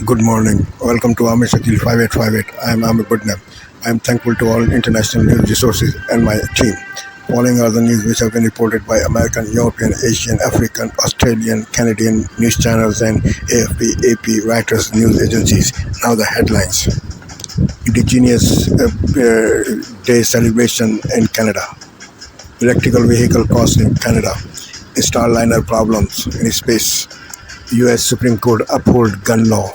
Good morning. Welcome to Amir 5858. I am Amir. I am thankful to all international news resources and my team. Following are the news which have been reported by American, European, Asian, African, Australian, Canadian news channels and AFP, AP, Reuters news agencies. Now the headlines. Indigenous Day celebration in Canada. Electrical vehicle costs in Canada. Starliner problems in space. U.S. Supreme Court uphold gun law.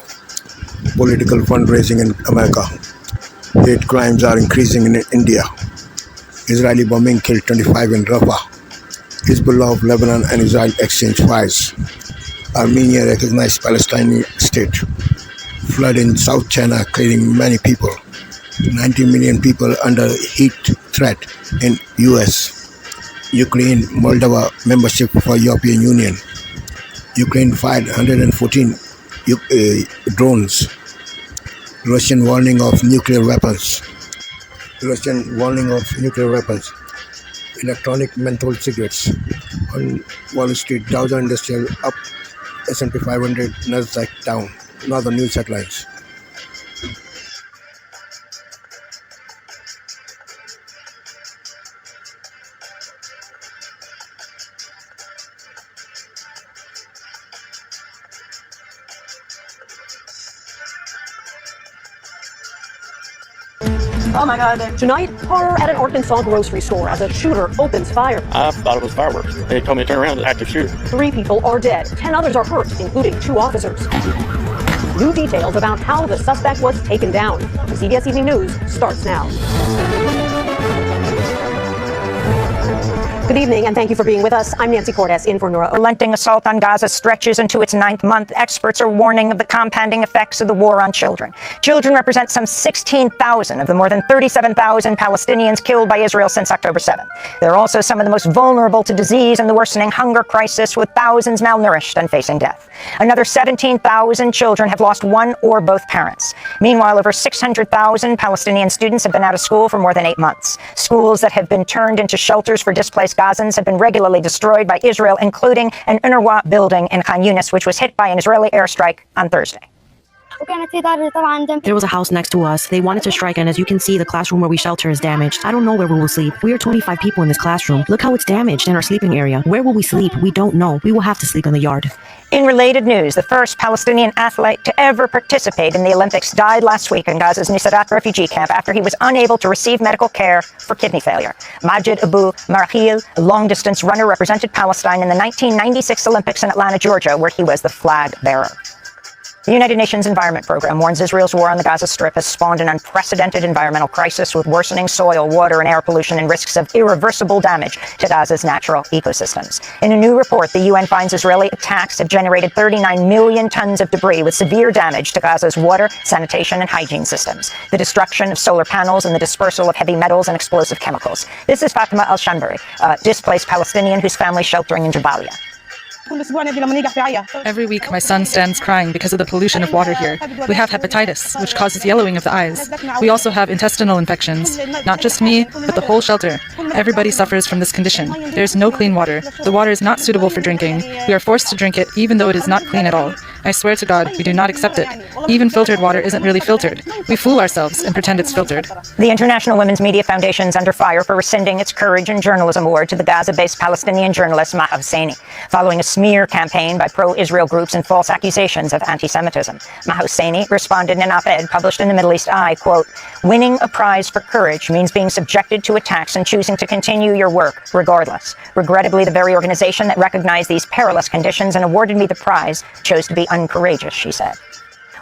Political fundraising in America. Hate crimes are increasing in India. Israeli bombing killed 25 in Rafah. Hezbollah of Lebanon and Israel exchange fires. Armenia recognized Palestinian state. Flood in South China killing many people. 90 million people under heat threat in US. Ukraine, Moldova membership for European Union. Ukraine fired 114 drones. Russian warning of nuclear weapons. Electronic menthol cigarettes. On Wall Street, Dow Jones Industrial up, S&P 500, Nasdaq down. Now the news headlines. Oh my God. Tonight, horror at an Arkansas grocery store as a shooter opens fire. I thought it was fireworks. They told me to turn around, active shooter. 3 people are dead. 10 others are hurt, including 2 officers. New details about how the suspect was taken down. The CBS Evening News starts now. Good evening, and thank you for being with us. I'm Nancy Cordes, in for Nora. Relenting assault on Gaza stretches into its 9th month. Experts are warning of the compounding effects of the war on children. Children represent some 16,000 of the more than 37,000 Palestinians killed by Israel since October 7th. They're also some of the most vulnerable to disease and the worsening hunger crisis, with thousands malnourished and facing death. Another 17,000 children have lost one or both parents. Meanwhile, over 600,000 Palestinian students have been out of school for more than 8 months. Schools that have been turned into shelters for displaced Gazans have been regularly destroyed by Israel, including an UNRWA building in Khan Yunis, which was hit by an Israeli airstrike on Thursday. There was a house next to us. They wanted to strike, and as you can see, the classroom where we shelter is damaged. I don't know where we will sleep. We are 25 people in this classroom. Look how it's damaged in our sleeping area. Where will we sleep? We don't know. We will have to sleep in the yard. In related news, the first Palestinian athlete to ever participate in the Olympics died last week in Gaza's Nuseirat refugee camp after he was unable to receive medical care for kidney failure. Majid Abu Marahil, a long-distance runner, represented Palestine in the 1996 Olympics in Atlanta, Georgia, where he was the flag bearer. The United Nations Environment Program warns Israel's war on the Gaza Strip has spawned an unprecedented environmental crisis with worsening soil, water, and air pollution and risks of irreversible damage to Gaza's natural ecosystems. In a new report, the UN finds Israeli attacks have generated 39 million tons of debris with severe damage to Gaza's water, sanitation, and hygiene systems, the destruction of solar panels, and the dispersal of heavy metals and explosive chemicals. This is Fatima Al-Shanbari, a displaced Palestinian whose family is sheltering in Jabalia. Every week, my son stands crying because of the pollution of water here. We have hepatitis, which causes yellowing of the eyes. We also have intestinal infections. Not just me, but the whole shelter. Everybody suffers from this condition. There is no clean water. The water is not suitable for drinking. We are forced to drink it, even though it is not clean at all. I swear to God, we do not accept it. Even filtered water isn't really filtered. We fool ourselves and pretend it's filtered. The International Women's Media Foundation is under fire for rescinding its Courage in Journalism Award to the Gaza-based Palestinian journalist Maha Hosseini, following a smear campaign by pro-Israel groups and false accusations of anti-Semitism. Maha Hosseini responded in an op-ed published in the Middle East Eye, quote, "Winning a prize for courage means being subjected to attacks and choosing to continue your work regardless. Regrettably, the very organization that recognized these perilous conditions and awarded me the prize chose to be uncourageous," she said.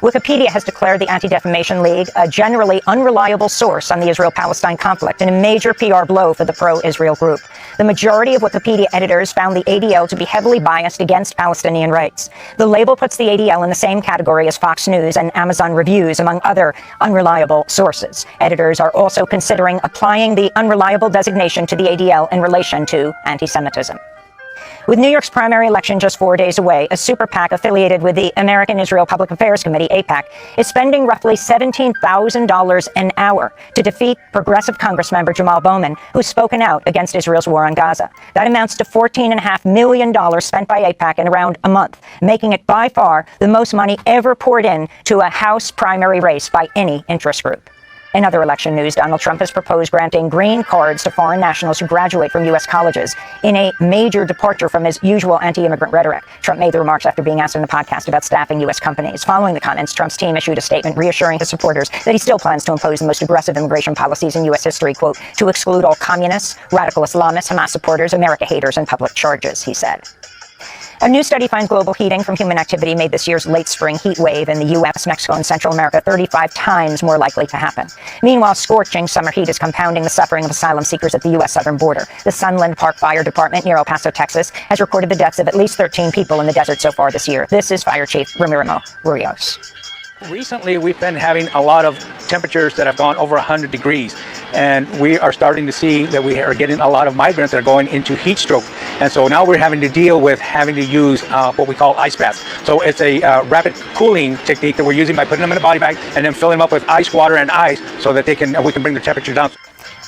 Wikipedia has declared the Anti-Defamation League a generally unreliable source on the Israel-Palestine conflict and a major PR blow for the pro-Israel group. The majority of Wikipedia editors found the ADL to be heavily biased against Palestinian rights. The label puts the ADL in the same category as Fox News and Amazon Reviews, among other unreliable sources. Editors are also considering applying the unreliable designation to the ADL in relation to anti-Semitism. With New York's primary election just 4 days away, a super PAC affiliated with the American Israel Public Affairs Committee, AIPAC, is spending roughly $17,000 an hour to defeat progressive Congressmember Jamal Bowman, who's spoken out against Israel's war on Gaza. That amounts to $14.5 million spent by AIPAC in around a month, making it by far the most money ever poured in to a House primary race by any interest group. In other election news, Donald Trump has proposed granting green cards to foreign nationals who graduate from U.S. colleges in a major departure from his usual anti-immigrant rhetoric. Trump made the remarks after being asked in the podcast about staffing U.S. companies. Following the comments, Trump's team issued a statement reassuring his supporters that he still plans to impose the most aggressive immigration policies in U.S. history, quote, to exclude all communists, radical Islamists, Hamas supporters, America haters, and public charges, he said. A new study finds global heating from human activity made this year's late spring heat wave in the U.S., Mexico, and Central America 35 times more likely to happen. Meanwhile, scorching summer heat is compounding the suffering of asylum seekers at the U.S. southern border. The Sunland Park Fire Department near El Paso, Texas, has recorded the deaths of at least 13 people in the desert so far this year. This is Fire Chief Ramiro Rios. Recently, we've been having a lot of temperatures that have gone over 100 degrees, and we are starting to see that we are getting a lot of migrants that are going into heat stroke. And so now we're having to deal with having to use what we call ice baths. So it's a rapid cooling technique that we're using by putting them in a body bag and then filling them up with ice, water, and ice so that we can bring the temperature down.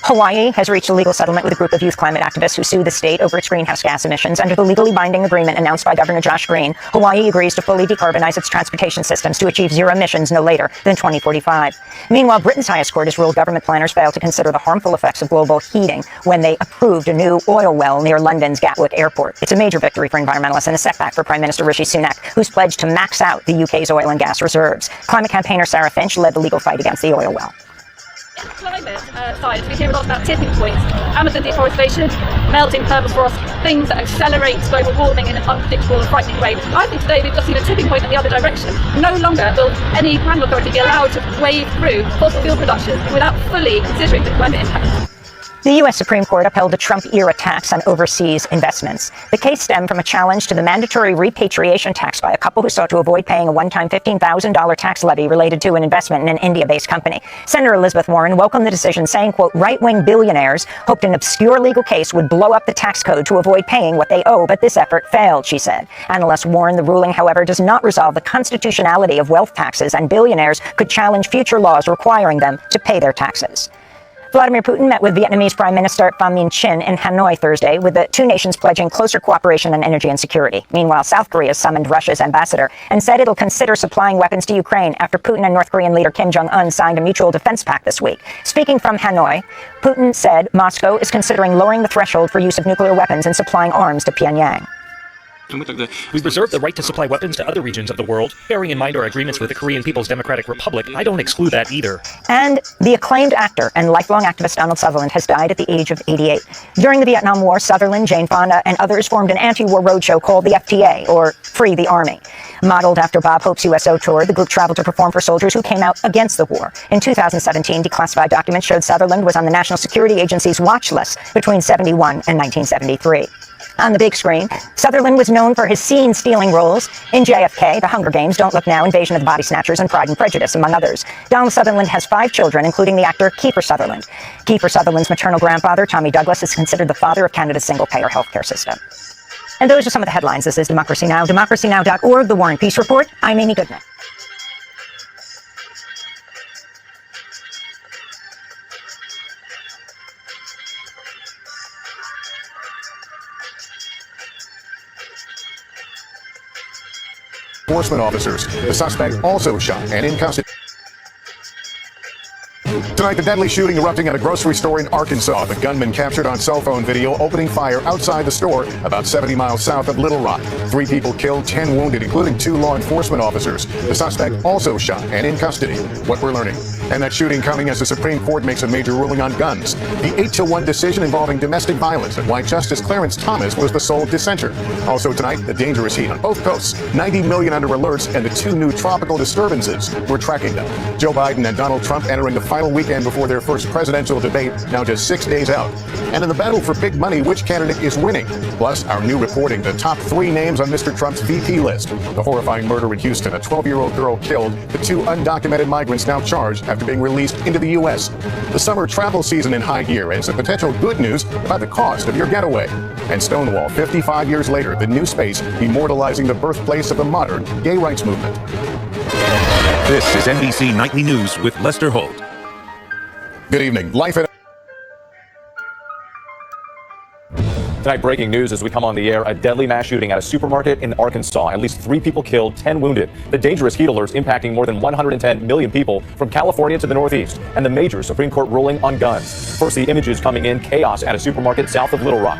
Hawaii has reached a legal settlement with a group of youth climate activists who sue the state over its greenhouse gas emissions. Under the legally binding agreement announced by Governor Josh Green, Hawaii agrees to fully decarbonize its transportation systems to achieve zero emissions no later than 2045. Meanwhile, Britain's highest court has ruled government planners failed to consider the harmful effects of global heating when they approved a new oil well near London's Gatwick Airport. It's a major victory for environmentalists and a setback for Prime Minister Rishi Sunak, who's pledged to max out the UK's oil and gas reserves. Climate campaigner Sarah Finch led the legal fight against the oil well. Climate science, we hear a lot about tipping points, Amazon deforestation, melting permafrost, things that accelerate global warming in an unpredictable and frightening way. I think today we've just seen a tipping point in the other direction. No longer will any planning authority be allowed to wade through fossil fuel production without fully considering the climate impact. The U.S. Supreme Court upheld the Trump-era tax on overseas investments. The case stemmed from a challenge to the mandatory repatriation tax by a couple who sought to avoid paying a one-time $15,000 tax levy related to an investment in an India-based company. Senator Elizabeth Warren welcomed the decision, saying, quote, right-wing billionaires hoped an obscure legal case would blow up the tax code to avoid paying what they owe, but this effort failed, she said. Analysts warn the ruling, however, does not resolve the constitutionality of wealth taxes, and billionaires could challenge future laws requiring them to pay their taxes. Vladimir Putin met with Vietnamese Prime Minister Pham Minh Chinh in Hanoi Thursday, with the two nations pledging closer cooperation on energy and security. Meanwhile, South Korea summoned Russia's ambassador and said it'll consider supplying weapons to Ukraine after Putin and North Korean leader Kim Jong-un signed a mutual defense pact this week. Speaking from Hanoi, Putin said Moscow is considering lowering the threshold for use of nuclear weapons and supplying arms to Pyongyang. We reserve the right to supply weapons to other regions of the world. Bearing in mind our agreements with the Korean People's Democratic Republic, I don't exclude that either. And the acclaimed actor and lifelong activist Donald Sutherland has died at the age of 88. During the Vietnam War, Sutherland, Jane Fonda, and others formed an anti-war roadshow called the FTA, or Free the Army. Modeled after Bob Hope's USO tour, the group traveled to perform for soldiers who came out against the war. In 2017, declassified documents showed Sutherland was on the National Security Agency's watch list between 1971 and 1973. On the big screen, Sutherland was known for his scene-stealing roles in JFK, The Hunger Games, Don't Look Now, Invasion of the Body Snatchers, and Pride and Prejudice, among others. Donald Sutherland has 5 children, including the actor Kiefer Sutherland. Kiefer Sutherland's maternal grandfather, Tommy Douglas, is considered the father of Canada's single-payer healthcare system. And those are some of the headlines. This is Democracy Now!, democracynow.org, The War and Peace Report. I'm Amy Goodman. Enforcement officers. The suspect also shot and in custody. Tonight, the deadly shooting erupting at a grocery store in Arkansas. The gunman captured on cell phone video opening fire outside the store about 70 miles south of Little Rock. 3 people killed, 10 wounded, including 2 law enforcement officers. The suspect also shot and in custody. What we're learning. And that shooting coming as the Supreme Court makes a major ruling on guns. The 8-1 decision involving domestic violence and why Justice Clarence Thomas was the sole dissenter. Also tonight, the dangerous heat on both coasts. 90 million under alerts and the 2 new tropical disturbances. We're tracking them. Joe Biden and Donald Trump entering the final weekend before their first presidential debate, now just 6 days out. And in the battle for big money, which candidate is winning? Plus, our new reporting, the top 3 names on Mr. Trump's VP list. The horrifying murder in Houston, a 12-year-old girl killed, the 2 undocumented migrants now charged after being released into the U.S. The summer travel season in high gear, and some potential good news about the cost of your getaway. And Stonewall, 55 years later, the new space immortalizing the birthplace of the modern gay rights movement. This is NBC Nightly News with Lester Holt. Good evening. Life in Tonight, breaking news as we come on the air, a deadly mass shooting at a supermarket in Arkansas. At least 3 people killed, 10 wounded. The dangerous heat alerts impacting more than 110 million people from California to the Northeast. And the major Supreme Court ruling on guns. First, the images coming in, chaos at a supermarket south of Little Rock.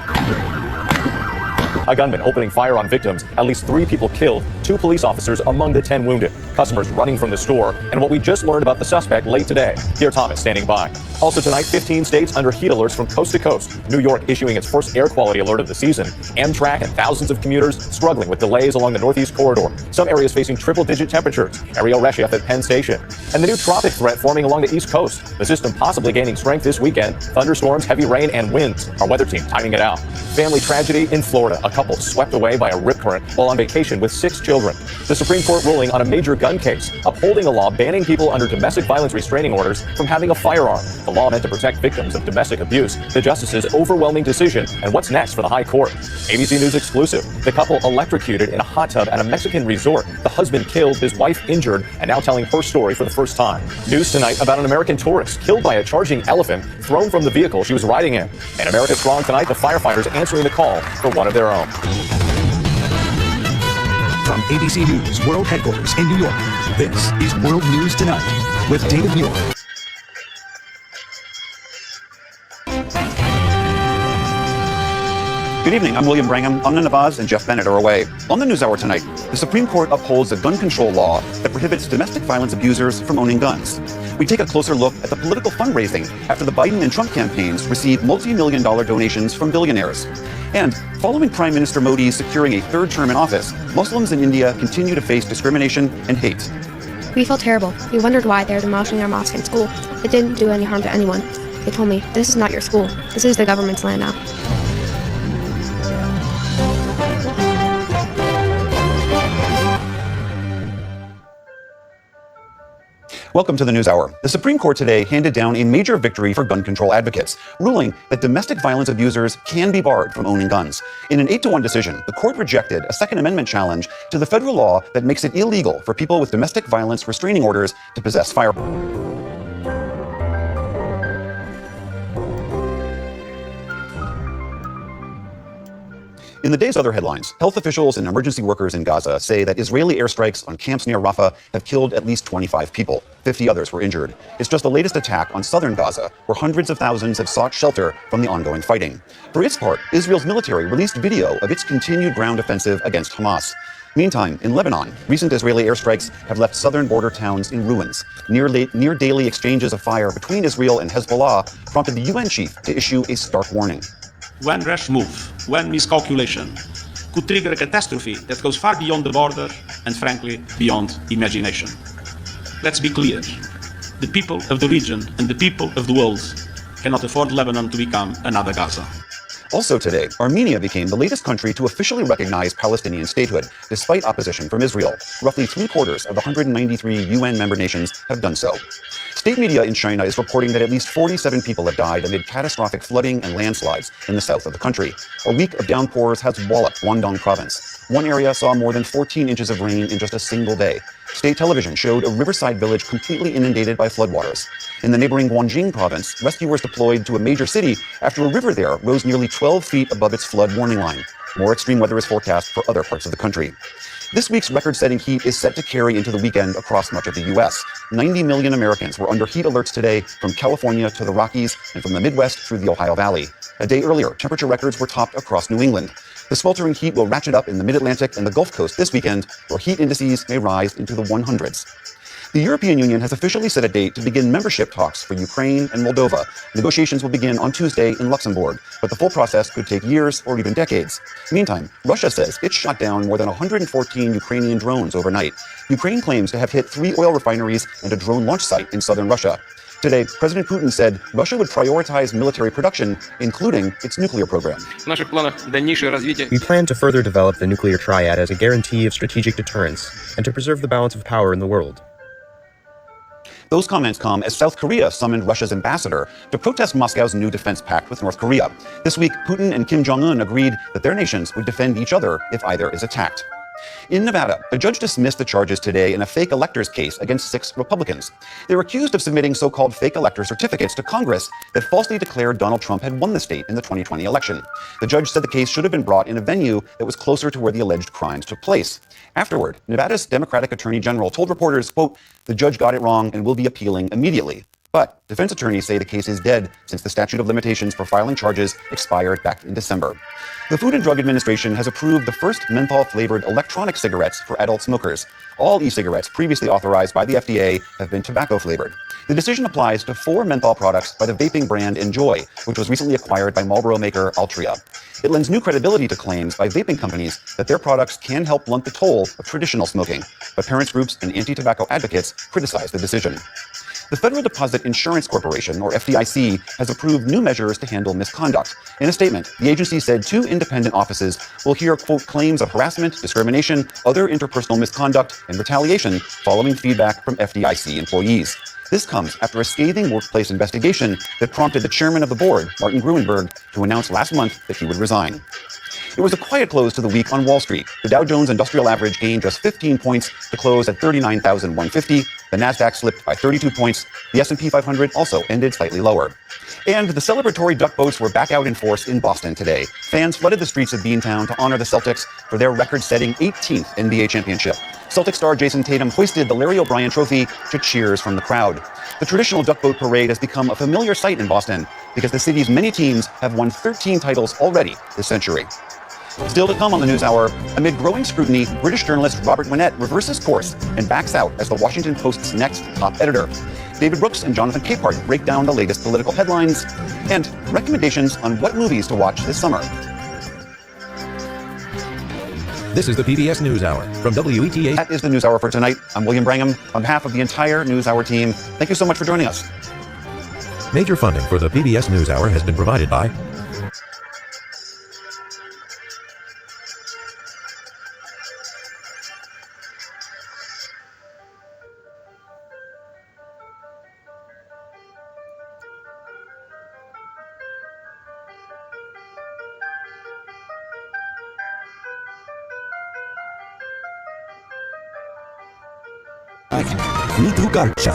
A gunman opening fire on victims. At least 3 people killed, 2 police officers among the 10 wounded. Customers running from the store. And what we just learned about the suspect late today. Pierre Thomas standing by. Also tonight, 15 states under heat alerts from coast to coast. New York issuing its first air quality alert of the season. Amtrak and thousands of commuters struggling with delays along the Northeast corridor. Some areas facing triple-digit temperatures. Ariel Reshef at Penn Station. And the new tropic threat forming along the East Coast. The system possibly gaining strength this weekend. Thunderstorms, heavy rain, and winds. Our weather team timing it out. Family tragedy in Florida. A couple swept away by a rip current while on vacation with 6 children. The Supreme Court ruling on a major gun case, upholding a law banning people under domestic violence restraining orders from having a firearm. The law meant to protect victims of domestic abuse. The justice's overwhelming decision, and what's next for the High Court. ABC News exclusive. The couple electrocuted in a hot tub at a Mexican resort. The husband killed, his wife injured, and now telling her story for the first time. News tonight about an American tourist killed by a charging elephant thrown from the vehicle she was riding in. And America Strong tonight, the firefighters answering the call for one of their own. From ABC News World Headquarters in New York, this is World News Tonight with David Muir. Good evening, I'm William Brangham. Amna Nawaz and Jeff Bennett are away. On the NewsHour tonight, the Supreme Court upholds a gun control law that prohibits domestic violence abusers from owning guns. We take a closer look at the political fundraising after the Biden and Trump campaigns received multi-million-dollar donations from billionaires. And following Prime Minister Modi's securing a 3rd term in office, Muslims in India continue to face discrimination and hate. We felt terrible. We wondered why they were demolishing our mosque and school. It didn't do any harm to anyone. They told me, this is not your school. This is the government's land now. Welcome to the NewsHour. The Supreme Court today handed down a major victory for gun control advocates, ruling that domestic violence abusers can be barred from owning guns. In an 8-1 decision, the court rejected a Second Amendment challenge to the federal law that makes it illegal for people with domestic violence restraining orders to possess firearms. In the day's other headlines, health officials and emergency workers in Gaza say that Israeli airstrikes on camps near Rafah have killed at least 25 people. 50 others were injured. It's just the latest attack on southern Gaza, where hundreds of thousands have sought shelter from the ongoing fighting. For its part, Israel's military released video of its continued ground offensive against Hamas. Meantime, in Lebanon, recent Israeli airstrikes have left southern border towns in ruins. Near daily exchanges of fire between Israel and Hezbollah prompted the UN chief to issue a stark warning. One rash move, one miscalculation could trigger a catastrophe that goes far beyond the border and, frankly, beyond imagination. Let's be clear. The people of the region and the people of the world cannot afford Lebanon to become another Gaza. Also today, Armenia became the latest country to officially recognize Palestinian statehood, despite opposition from Israel. Roughly 3/4 of the 193 UN member nations have done so. State media in China is reporting that at least 47 people have died amid catastrophic flooding and landslides in the south of the country. A week of downpours has walloped Guangdong province. One area saw more than 14 inches of rain in just a single day. State television showed a riverside village completely inundated by floodwaters. In the neighboring Guangxi province, rescuers deployed to a major city after a river there rose nearly 12 feet above its flood warning line. More extreme weather is forecast for other parts of the country. This week's record-setting heat is set to carry into the weekend across much of the U.S. 90 million Americans were under heat alerts today from California to the Rockies and from the Midwest through the Ohio Valley. A day earlier, temperature records were topped across New England. The sweltering heat will ratchet up in the Mid-Atlantic and the Gulf Coast this weekend, where heat indices may rise into the 100s. The European Union has officially set a date to begin membership talks for Ukraine and Moldova. Negotiations will begin on Tuesday in Luxembourg, but the full process could take years or even decades. Meantime, Russia says it shot down more than 114 Ukrainian drones overnight. Ukraine claims to have hit 3 oil refineries and a drone launch site in southern Russia. Today, President Putin said Russia would prioritize military production, including its nuclear program. We plan to further develop the nuclear triad as a guarantee of strategic deterrence and to preserve the balance of power in the world. Those comments come as South Korea summoned Russia's ambassador to protest Moscow's new defense pact with North Korea. This week, Putin and Kim Jong-un agreed that their nations would defend each other if either is attacked. In Nevada, a judge dismissed the charges today in a fake electors case against 6 Republicans. They were accused of submitting so-called fake elector certificates to Congress that falsely declared Donald Trump had won the state in the 2020 election. The judge said the case should have been brought in a venue that was closer to where the alleged crimes took place. Afterward, Nevada's Democratic Attorney General told reporters, quote, "The judge got it wrong and will be appealing immediately." But defense attorneys say the case is dead since the statute of limitations for filing charges expired back in December. The Food and Drug Administration has approved the first menthol-flavored electronic cigarettes for adult smokers. All e-cigarettes previously authorized by the FDA have been tobacco-flavored. The decision applies to 4 menthol products by the vaping brand Enjoy, which was recently acquired by Marlboro maker Altria. It lends new credibility to claims by vaping companies that their products can help blunt the toll of traditional smoking, but parents groups and anti-tobacco advocates criticize the decision. The Federal Deposit Insurance Corporation, or FDIC, has approved new measures to handle misconduct. In a statement, the agency said 2 independent offices will hear, quote, claims of harassment, discrimination, other interpersonal misconduct, and retaliation following feedback from FDIC employees. This comes after a scathing workplace investigation that prompted the chairman of the board, Martin Gruenberg, to announce last month that he would resign. It was a quiet close to the week on Wall Street. The Dow Jones Industrial Average gained just 15 points to close at 39,150. The Nasdaq slipped by 32 points. The S&P 500 also ended slightly lower. And the celebratory duck boats were back out in force in Boston today. Fans flooded the streets of Beantown to honor the Celtics for their record-setting 18th NBA championship. Celtic star Jason Tatum hoisted the Larry O'Brien trophy to cheers from the crowd. The traditional duck boat parade has become a familiar sight in Boston because the city's many teams have won 13 titles already this century. Still to come on the NewsHour, amid growing scrutiny, British journalist Robert Winnett reverses course and backs out as the Washington Post's next top editor. David Brooks and Jonathan Capehart break down the latest political headlines and recommendations on what movies to watch this summer. This is the PBS NewsHour from WETA. That is the NewsHour for tonight. I'm William Brangham. On behalf of the entire NewsHour team, thank you so much for joining us. Major funding for the PBS NewsHour has been provided by Nitu Garcha.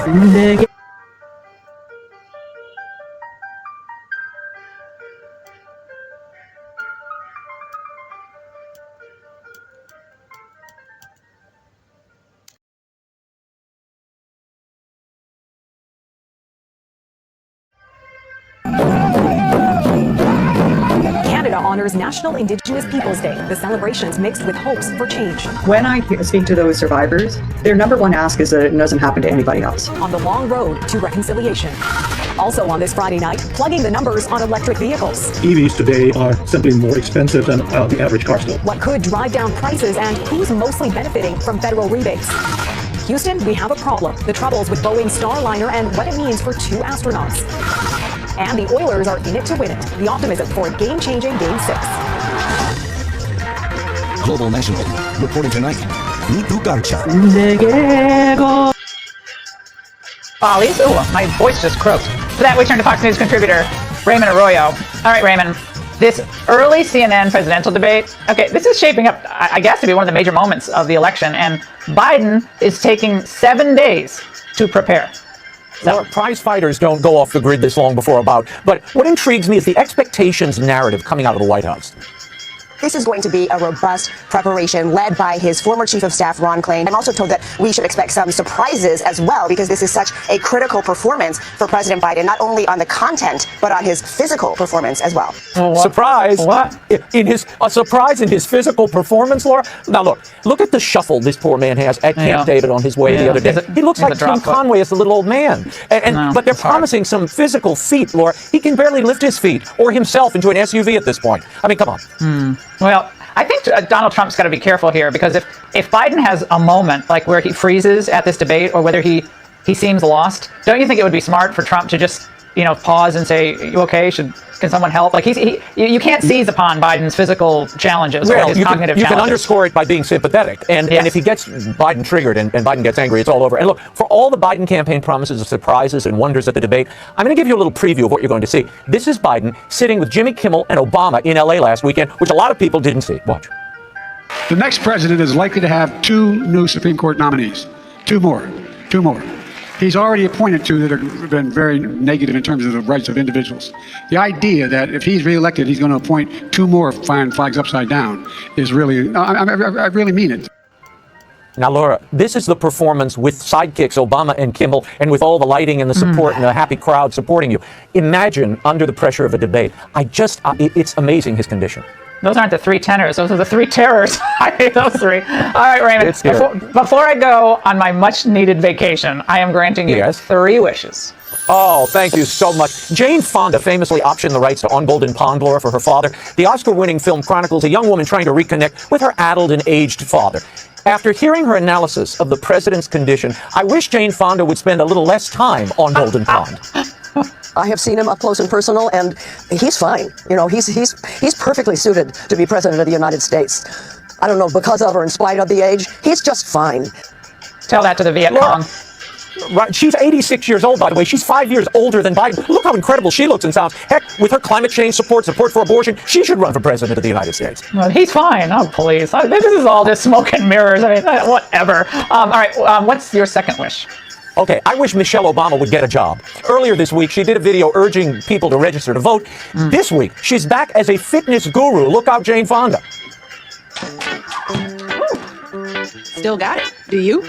Canada honors National Indigenous Peoples Day. The celebrations mixed with hopes for change. When I speak to those survivors, their number one ask is that it doesn't happen to anybody else. On the long road to reconciliation. Also on this Friday night, plugging the numbers on electric vehicles. EVs today are simply more expensive than the average car still. What could drive down prices and who's mostly benefiting from federal rebates? Houston, we have a problem. The troubles with Boeing's Starliner and what it means for 2 astronauts. And the Oilers are in it to win it. The optimism for a game-changing Game 6. Global National reporting tonight. Nitu Garcha. Follies. Oh, my voice just croaked. For that, we turn to Fox News contributor Raymond Arroyo. All right, Raymond. This early CNN presidential debate, okay, this is shaping up, I guess, to be one of the major moments of the election, and Biden is taking 7 days to prepare. Well, prize fighters don't go off the grid this long before a bout. But what intrigues me is the expectations narrative coming out of the White House. This is going to be a robust preparation led by his former chief of staff, Ron Klain. I'm also told that we should expect some surprises as well, because this is such a critical performance for President Biden, not only on the content, but on his physical performance as well. Surprise! What? A surprise in his physical performance, Laura? Now look at the shuffle this poor man has at Camp David on his way the other day. He looks like Tim Conway as the little old man. But they're promising some physical feat, Laura. He can barely lift his feet or himself into an SUV at this point. I mean, come on. Well, I think Donald Trump's got to be careful here, because if Biden has a moment like where he freezes at this debate, or whether he seems lost, don't you think it would be smart for Trump to just pause and say, "You okay? Can someone help?" Like you can't seize upon Biden's physical challenges or his cognitive challenges. You can underscore it by being sympathetic, and if he gets Biden triggered and Biden gets angry, it's all over. And look, for all the Biden campaign promises of surprises and wonders at the debate, I'm going to give you a little preview of what you're going to see. This is Biden sitting with Jimmy Kimmel and Obama in LA last weekend, which a lot of people didn't see. Watch. The next president is likely to have 2 new Supreme Court nominees. 2 more. He's already appointed 2 that have been very negative in terms of the rights of individuals. The idea that if he's reelected, he's going to appoint 2 more flying flags upside down is really, I really mean it. Now, Laura, this is the performance with sidekicks, Obama and Kimmel, and with all the lighting and the support and the happy crowd supporting you. Imagine under the pressure of a debate. It's amazing, his condition. Those aren't the 3 tenors. Those are the 3 terrors. I hate those 3. All right, Raymond. Before I go on my much-needed vacation, I am granting you 3 wishes. Oh, thank you so much. Jane Fonda famously optioned the rights to On Golden Pond, Laura, for her father. The Oscar-winning film chronicles a young woman trying to reconnect with her addled and aged father. After hearing her analysis of the president's condition, I wish Jane Fonda would spend a little less time on Golden Pond. I have seen him up close and personal, and he's fine. He's perfectly suited to be president of the United States. I don't know, because of or in spite of the age, he's just fine. Tell that to the Viet Cong. Right, she's 86 years old, by the way. She's 5 years older than Biden. Look how incredible she looks and sounds. Heck, with her climate change support for abortion, she should run for president of the United States. Well, he's fine. Oh, please. This is all just smoke and mirrors. I mean, whatever. All right, what's your second wish? Okay, I wish Michelle Obama would get a job. Earlier this week, she did a video urging people to register to vote. This week, she's back as a fitness guru. Look out, Jane Fonda. Still got it. Do you?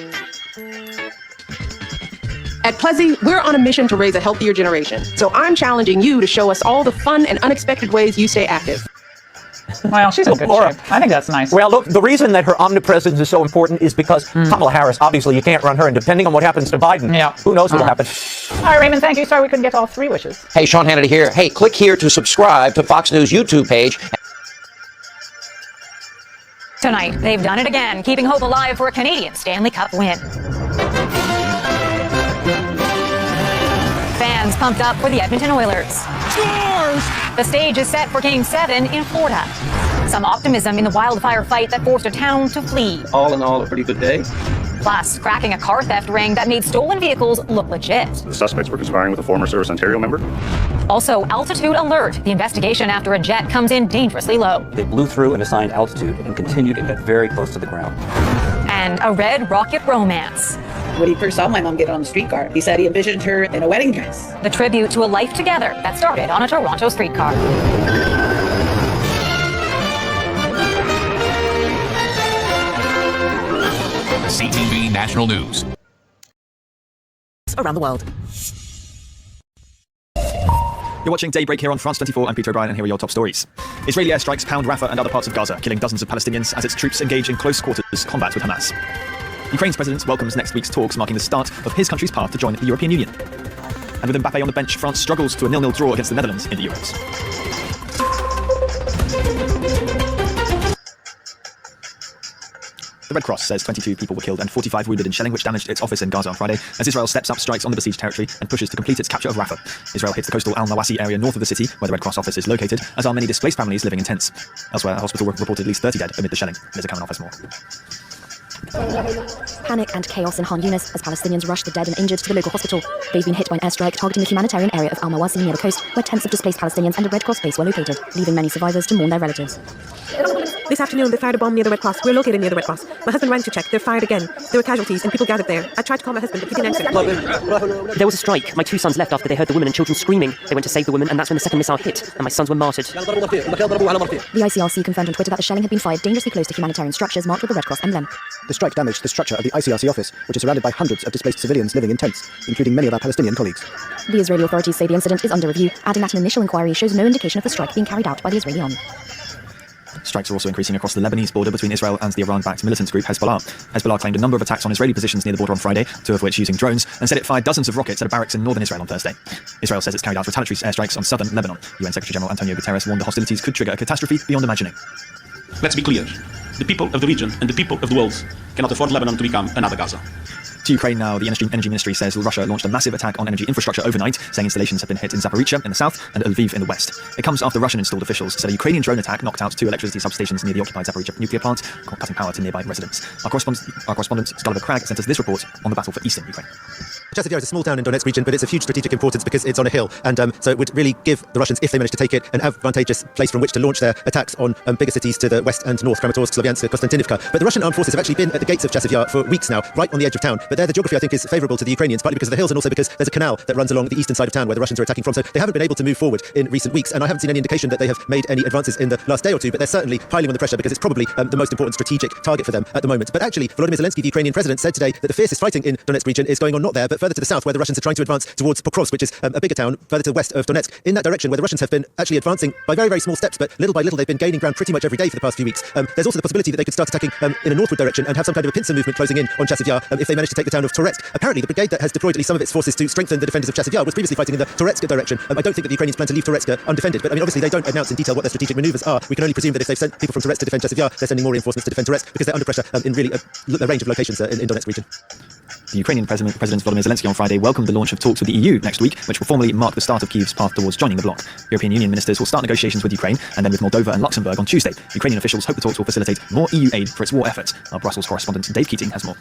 At Plessy, we're on a mission to raise a healthier generation. So I'm challenging you to show us all the fun and unexpected ways you stay active. Well, she's in good shape. I think that's nice. Well, look, the reason that her omnipresence is so important is because Kamala Harris, obviously, you can't run her, and depending on what happens to Biden, who knows what will happen. All right, Raymond, thank you. Sorry we couldn't get to all 3 wishes. Hey, Sean Hannity here. Hey, click here to subscribe to Fox News YouTube page. Tonight, they've done it again, keeping hope alive for a Canadian Stanley Cup win. Fans pumped up for the Edmonton Oilers. Scores! The stage is set for Game 7 in Florida. Some optimism in the wildfire fight that forced a town to flee. All in all, a pretty good day. Plus, cracking a car theft ring that made stolen vehicles look legit. The suspects were conspiring with a former Service Ontario member. Also, altitude alert. The investigation after a jet comes in dangerously low. They blew through an assigned altitude and continued to get very close to the ground. And a red rocket romance. When he first saw my mom get on the streetcar, he said he envisioned her in a wedding dress. The tribute to a life together that started on a Toronto streetcar. CTV National News. Around the world. You're watching Daybreak here on France 24. I'm Peter O'Brien, and here are your top stories. Israeli airstrikes pound Rafah and other parts of Gaza, killing dozens of Palestinians as its troops engage in close quarters combat with Hamas. Ukraine's president welcomes next week's talks, marking the start of his country's path to join the European Union. And with Mbappe on the bench, France struggles to a 0-0 draw against the Netherlands in the Euros. The Red Cross says 22 people were killed and 45 wounded in shelling which damaged its office in Gaza on Friday, as Israel steps up strikes on the besieged territory and pushes to complete its capture of Rafah. Israel hits the coastal Al-Nawasi area north of the city, where the Red Cross office is located, as are many displaced families living in tents. Elsewhere, a hospital reported at least 30 dead amid the shelling. Liz O'Connor offers more. Panic and chaos in Khan Yunis as Palestinians rush the dead and injured to the local hospital. They've been hit by an airstrike targeting the humanitarian area of Al-Nawasi near the coast, where tents of displaced Palestinians and a Red Cross base were located, leaving many survivors to mourn their relatives. This afternoon, they fired a bomb near the Red Cross. We're located near the Red Cross. My husband ran to check. They're fired again. There were casualties and people gathered there. I tried to call my husband, but he didn't answer. There was a strike. My 2 sons left after they heard the women and children screaming. They went to save the women, and that's when the second missile hit, and my sons were martyred. The ICRC confirmed on Twitter that the shelling had been fired dangerously close to humanitarian structures marked with the Red Cross emblem. The strike damaged the structure of the ICRC office, which is surrounded by hundreds of displaced civilians living in tents, including many of our Palestinian colleagues. The Israeli authorities say the incident is under review, adding that an initial inquiry shows no indication of the strike being carried out by the Israeli army. Strikes are also increasing across the Lebanese border between Israel and the Iran-backed militant group Hezbollah. Hezbollah claimed a number of attacks on Israeli positions near the border on Friday, 2 of which using drones, and said it fired dozens of rockets at a barracks in northern Israel on Thursday. Israel says it's carried out retaliatory airstrikes on southern Lebanon. UN Secretary General Antonio Guterres warned the hostilities could trigger a catastrophe beyond imagining. Let's be clear. The people of the region and the people of the world cannot afford Lebanon to become another Gaza. To Ukraine now, the Energy Ministry says Russia launched a massive attack on energy infrastructure overnight, saying installations have been hit in Zaporizhia in the south and Lviv in the west. It comes after Russian-installed officials said a Ukrainian drone attack knocked out 2 electricity substations near the occupied Zaporizhia nuclear plant, cutting power to nearby residents. Our correspondent Gulliver Cragg sent us this report on the battle for eastern Ukraine. Chasiv Yar is a small town in Donetsk region, but it's of huge strategic importance because it's on a hill, and so it would really give the Russians, if they manage to take it, an advantageous place from which to launch their attacks on bigger cities to the west and north, Kramatorsk, Slavyansk, Konstantinivka. But the Russian armed forces have actually been at the gates of Chasiv Yar for weeks now, right on the edge of town. But there, the geography, I think, is favourable to the Ukrainians, partly because of the hills and also because there's a canal that runs along the eastern side of town where the Russians are attacking from. So they haven't been able to move forward in recent weeks, and I haven't seen any indication that they have made any advances in the last day or two, but they're certainly piling on the pressure because it's probably the most important strategic target for them at the moment. But actually, Volodymyr Zelensky, the Ukrainian president, said today that the fiercest fighting in Donetsk region is going on not there, but further to the south, where the Russians are trying to advance towards Pokrovsk, which is a bigger town further to the west of Donetsk. In that direction, where the Russians have been actually advancing by very, very small steps, but little by little they've been gaining ground pretty much every day for the past few weeks. There's also the possibility that they could start attacking in a northward direction and have some kind of a pincer movement closing in on Chasiv Yar if they manage to take the town of Toretsk. Apparently, the brigade that has deployed at least some of its forces to strengthen the defenders of Chasiv Yar was previously fighting in the Toretsk direction. I don't think that the Ukrainians plan to leave Toretsk undefended, but I mean, obviously they don't announce in detail what their strategic maneuvers are. We can only presume that if they've sent people from Toretsk to defend Chasiv Yar, they're sending more reinforcements to defend Toretsk because they're under pressure in really a range of locations in Donetsk region. The Ukrainian President Volodymyr Zelensky on Friday welcomed the launch of talks with the EU next week, which will formally mark the start of Kyiv's path towards joining the bloc. European Union ministers will start negotiations with Ukraine and then with Moldova and Luxembourg on Tuesday. Ukrainian officials hope the talks will facilitate more EU aid for its war efforts. Our Brussels correspondent Dave Keating has more.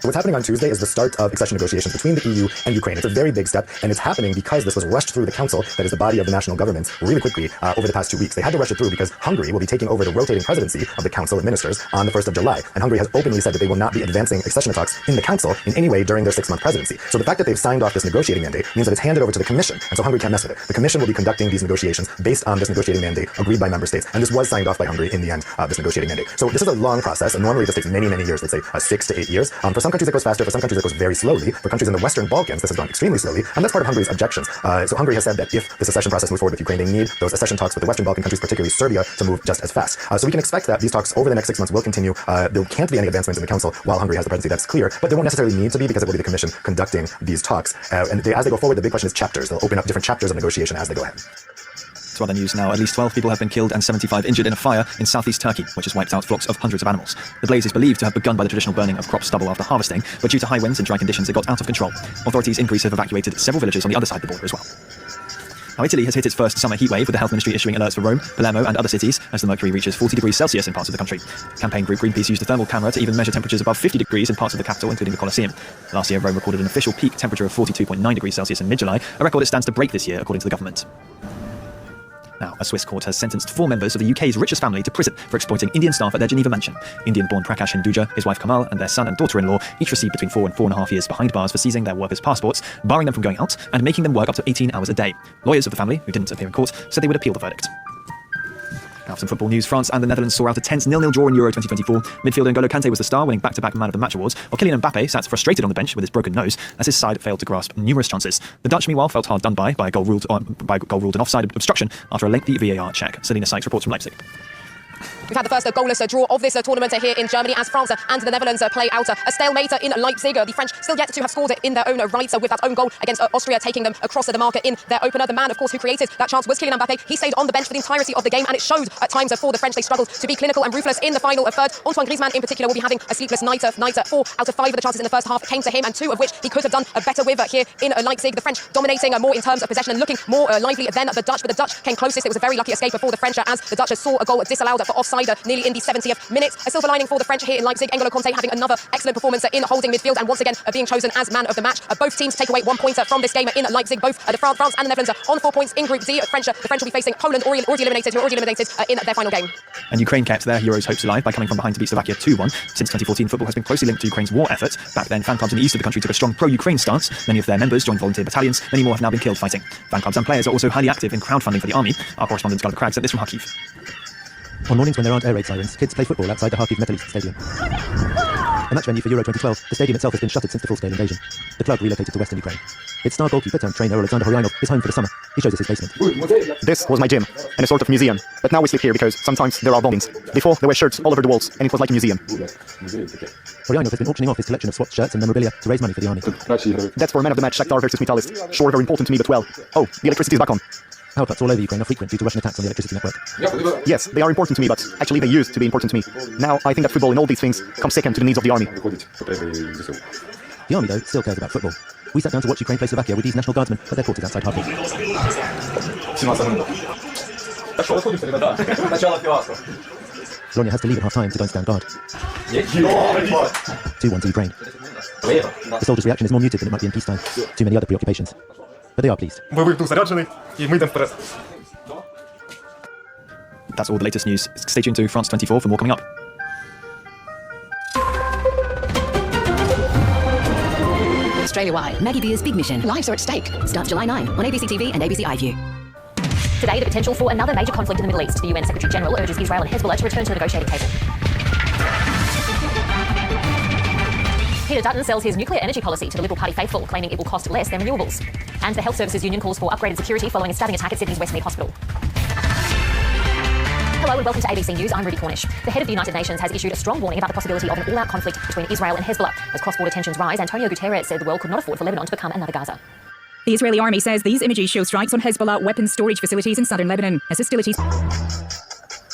What's happening on Tuesday is the start of accession negotiations between the EU and Ukraine. It's a very big step, and it's happening because this was rushed through the Council, that is the body of the national governments, really quickly over the past 2 weeks. They had to rush it through because Hungary will be taking over the rotating presidency of the Council of Ministers on the 1st of July. And Hungary has openly said that they will not be advancing accession talks in the Council in any way during their 6-month presidency. So the fact that they've signed off this negotiating mandate means that it's handed over to the Commission, and so Hungary can't mess with it. The Commission will be conducting these negotiations based on this negotiating mandate agreed by member states, and this was signed off by Hungary in the end, this negotiating mandate. So this is a long process, and normally this takes many, many years, let's say 6 to 8 years. For some countries it goes faster, for some countries it goes very slowly. For countries in the Western Balkans, this has gone extremely slowly, and that's part of Hungary's objections. So Hungary has said that if the secession process moves forward with Ukraine, they need those accession talks with the Western Balkan countries, particularly Serbia, to move just as fast. So we can expect that these talks over the next 6 months will continue. There can't be any advancements in the Council while Hungary has the presidency, that's clear, but there won't necessarily need to be because it will be the Commission conducting these talks. And as they go forward, the big question is chapters. They'll open up different chapters of negotiation as they go ahead. To other news now, at least 12 people have been killed and 75 injured in a fire in southeast Turkey, which has wiped out flocks of hundreds of animals. The blaze is believed to have begun by the traditional burning of crop stubble after harvesting, but due to high winds and dry conditions, it got out of control. Authorities in Greece have evacuated several villages on the other side of the border as well. Now, Italy has hit its first summer heatwave, with the health ministry issuing alerts for Rome, Palermo and other cities as the mercury reaches 40 degrees Celsius in parts of the country. Campaign group Greenpeace used a thermal camera to even measure temperatures above 50 degrees in parts of the capital, including the Colosseum. Last year, Rome recorded an official peak temperature of 42.9 degrees Celsius in mid-July, a record it stands to break this year, according to the government. Now, a Swiss court has sentenced 4 members of the UK's richest family to prison for exploiting Indian staff at their Geneva mansion. Indian-born Prakash Hinduja, his wife Kamal, and their son and daughter-in-law each received between 4 and 4.5 years behind bars for seizing their workers' passports, barring them from going out, and making them work up to 18 hours a day. Lawyers of the family, who didn't appear in court, said they would appeal the verdict. Now, some football news. France and the Netherlands saw out a tense 0-0 draw in Euro 2024. Midfielder N'Golo Kante was the star, winning back-to-back Man of the Match awards, while Kylian Mbappe sat frustrated on the bench with his broken nose as his side failed to grasp numerous chances. The Dutch, meanwhile, felt hard done by a goal ruled an offside obstruction after a lengthy VAR check. Selina Sykes reports from Leipzig. We've had the first goalless draw of this tournament here in Germany as France and the Netherlands play out a stalemate in Leipzig. The French still yet to have scored in their own right with that own goal against Austria, taking them across the marker in their opener. The man, of course, who created that chance was Kylian Mbappe. He stayed on the bench for the entirety of the game, and it showed at times for the French. They struggled to be clinical and ruthless in the final third. Antoine Griezmann, in particular, will be having a sleepless night. 4 out of 5 of the chances in the first half came to him, and 2 of which he could have done better with here in Leipzig. The French dominating more in terms of possession and looking more lively than the Dutch, but the Dutch came closest. It was a very lucky escape for the French as the Dutch saw a goal disallowed for offside nearly in the 70th minute. A silver lining for the French here in Leipzig. N'Golo Kante having another excellent performance in holding midfield and once again being chosen as man of the match. Both teams take away 1 point from this game in Leipzig. Both France and the Netherlands on 4 points in Group D. The French will be facing Poland, already eliminated in their final game. And Ukraine kept their heroes' hopes alive by coming from behind to beat Slovakia 2-1. Since 2014, football has been closely linked to Ukraine's war efforts. Back then, fan clubs in the east of the country took a strong pro-Ukraine stance. Many of their members joined volunteer battalions. Many more have now been killed fighting. Fan clubs and players are also highly active in crowdfunding for the army. Our correspondent Gulliver Cragg sent this from Kharkiv. On mornings when there aren't air raid sirens, kids play football outside the Kharkiv Metalist Stadium. A match venue for Euro 2012, the stadium itself has been shuttered since the full-scale invasion. The club relocated to Western Ukraine. Its star goalkeeper turned trainer Alexander Horyanov is home for the summer. He shows us his basement. This was my gym, and a sort of museum. But now we sleep here because sometimes there are bombings. Before, there were shirts all over the walls, and it was like a museum. Horyanov has been auctioning off his collection of swapped shirts and memorabilia to raise money for the army. That's for Man of the Match, Shakhtar versus Metalist. Sure, very important to me, but well. Oh, the electricity's back on. Power cuts all over Ukraine are frequent due to Russian attacks on the electricity network. Yes, they are important to me, but actually they used to be important to me. Now I think that football and all these things come second to the needs of the army. The army, though, still cares about football. We sat down to watch Ukraine play Slovakia with these National Guardsmen at their quarters outside Kharkiv. Ronya has to leave at half-time to go and stand guard. 2-1 to Ukraine. The soldiers' reaction is more muted than it might be in peacetime. Too many other preoccupations. But they are pleased. That's all the latest news. Stay tuned to France 24 for more coming up. Australia-wide, Maggie Beer's big mission. Lives are at stake. Starts July 9 on ABC TV and ABC iView. Today, the potential for another major conflict in the Middle East. The UN Secretary-General urges Israel and Hezbollah to return to the negotiating table. Peter Dutton sells his nuclear energy policy to the Liberal Party faithful, claiming it will cost less than renewables. And the Health Services Union calls for upgraded security following a stabbing attack at Sydney's Westmead Hospital. Hello and welcome to ABC News. I'm Ruby Cornish. The head of the United Nations has issued a strong warning about the possibility of an all-out conflict between Israel and Hezbollah. As cross-border tensions rise, Antonio Guterres said the world could not afford for Lebanon to become another Gaza. The Israeli army says these images show strikes on Hezbollah weapons storage facilities in southern Lebanon as hostilities.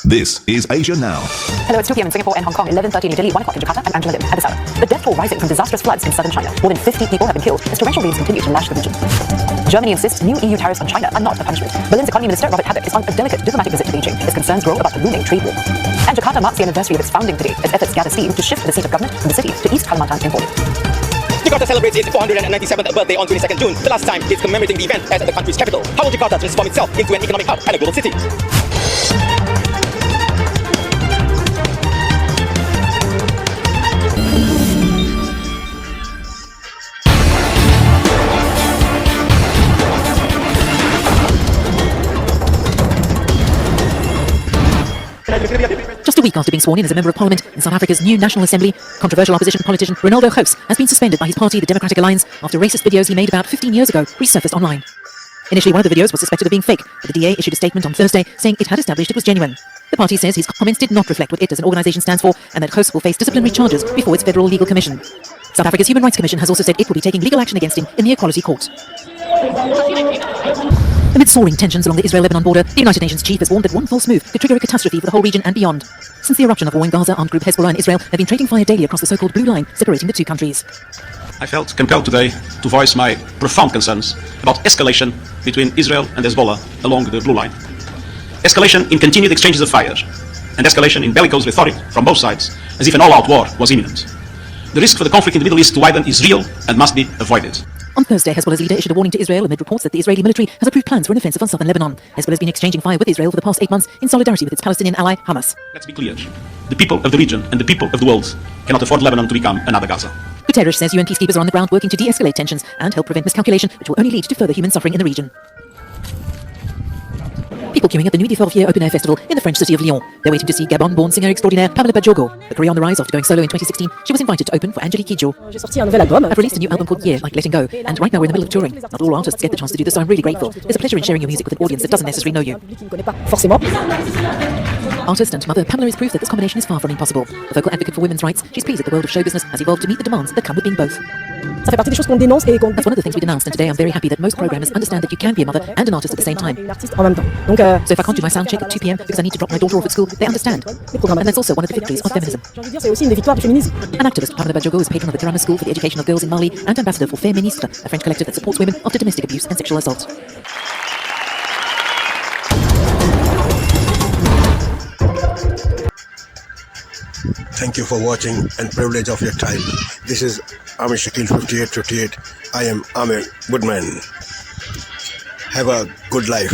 This is Asia Now. Hello, it's 2 p.m. in Singapore and Hong Kong, 11:30 in New Delhi, 1 o'clock in Jakarta. I'm Angela Lim at this hour. The death toll rising from disastrous floods in southern China. More than 50 people have been killed as torrential rains continue to lash the region. Germany insists new EU tariffs on China are not a punishment. Berlin's economy minister Robert Habeck is on a delicate diplomatic visit to Beijing as concerns grow about the looming trade war. And Jakarta marks the anniversary of its founding today as efforts gather steam to shift the seat of government from the city to East Kalimantan in Borneo. Jakarta celebrates its 497th birthday on 22nd June, the last time it's commemorating the event as the country's capital. How will Jakarta transform itself into an economic hub and a global city? Just a week after being sworn in as a member of parliament in South Africa's new National Assembly, controversial opposition politician Ronaldo Gous has been suspended by his party, the Democratic Alliance, after racist videos he made about 15 years ago resurfaced online. Initially, one of the videos was suspected of being fake, but the DA issued a statement on Thursday saying it had established it was genuine. The party says his comments did not reflect what it as an organisation stands for, and that Gous will face disciplinary charges before its Federal Legal Commission. South Africa's Human Rights Commission has also said it will be taking legal action against him in the Equality Court. Amid soaring tensions along the Israel-Lebanon border, the United Nations chief has warned that one false move could trigger a catastrophe for the whole region and beyond. Since the eruption of war in Gaza, armed group Hezbollah and Israel have been trading fire daily across the so-called Blue Line, separating the two countries. I felt compelled today to voice my profound concerns about escalation between Israel and Hezbollah along the Blue Line. Escalation in continued exchanges of fire, and escalation in bellicose rhetoric from both sides, as if an all-out war was imminent. The risk for the conflict in the Middle East to widen is real and must be avoided. On Thursday, Hezbollah's leader issued a warning to Israel amid reports that the Israeli military has approved plans for an offensive on southern Lebanon. Hezbollah has been exchanging fire with Israel for the past 8 months in solidarity with its Palestinian ally, Hamas. Let's be clear. The people of the region and the people of the world cannot afford Lebanon to become another Gaza. Guterres says UN peacekeepers are on the ground working to de-escalate tensions and help prevent miscalculation, which will only lead to further human suffering in the region. People queuing at the Nuit du Forfier open-air festival in the French city of Lyon. They're waiting to see Gabon-born singer extraordinaire Pamela Badjogo. A career on the rise after going solo in 2016, she was invited to open for Angelique Kidjo. I've released a new album called Yeah, Like Letting Go, and right now we're in the middle of touring. Not all artists get the chance to do this, so I'm really grateful. There's a pleasure in sharing your music with an audience that doesn't necessarily know you. Artist and mother, Pamela is proof that this combination is far from impossible. A vocal advocate for women's rights, she's pleased that the world of show business has evolved to meet the demands that come with being both. That's one of the things we denounced, and today I'm very happy that most programmers understand that you can be a mother and an artist at the same time. So if I can't do my sound check at 2 p.m. because I need to drop my daughter off at school, they understand. And that's also one of the victories of feminism. An activist, Pamela Badjogo is patron of the Drama School for the Education of Girls in Mali and ambassador for Fair Ministre, a French collective that supports women after domestic abuse and sexual assault. Thank you for watching and privilege of your time. This is Amir Shakil 5858. I am Amir Goodman. Have a good life.